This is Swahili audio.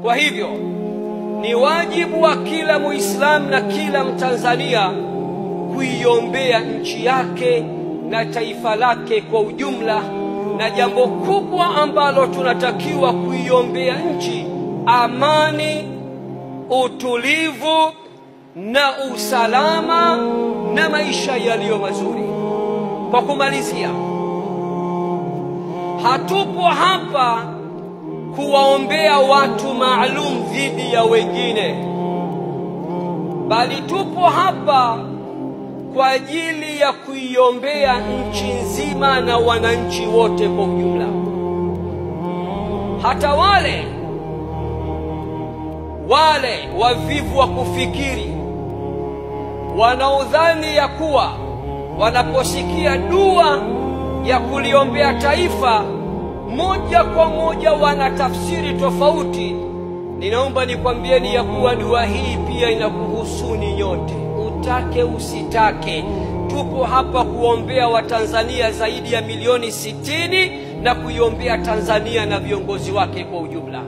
Kwa hivyo ni wajibu wa kila Muislamu na kila Mtanzania kuiombea nchi yake na taifa lake kwa ujumla, na jambo kubwa ambalo tunatakiwa kuiombea nchi, amani, utulivu na usalama na maisha yaliyo mazuri. Kwa kumalizia, hatupo hapa kuwaombea watu maalum dhidi ya wengine, bali tupo hapa kwa ajili ya kuiombea nchi nzima na wananchi wote kwa ujumla. Hata wale wavivu wa kufikiri wanaodhani ya kuwa wanaposikia dua ya kuliombea taifa moja kwa moja wana tafsiri tofauti, ninaomba nikwambieni ya kuwa dua hii pia inakuhusuni nyote, utake usitake. Tupo hapa kuombea Watanzania zaidi ya milioni 60 na kuiombea Tanzania na viongozi wake kwa ujumla.